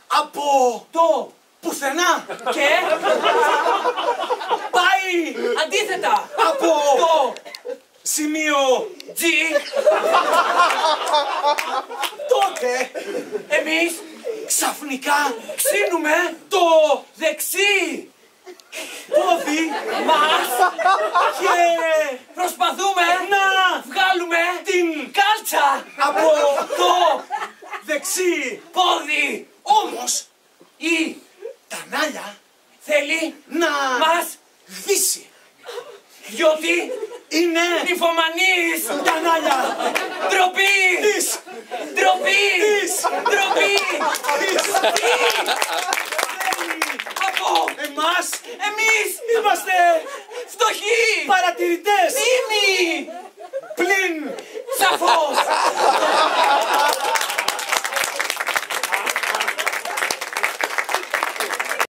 Από το πουθενά. Και πάει αντίθετα Από το σημείο G. τότε Εμείς ξαφνικά ξύνουμε το δεξί πόδι μας και προσπαθούμε να βγάλουμε την κάλτσα από το δεξί. πόδι. Όμως Η τα νάλια θέλει να μας δύσει. διότι Είναι νυμφομανείς. τα νάλια Ντροπή. της. Ντροπή. Της. Ντροπή. Από Εμάς εμείς είμαστε φτωχοί. παρατηρητές. Τίμοι. Πλην Σαφώς.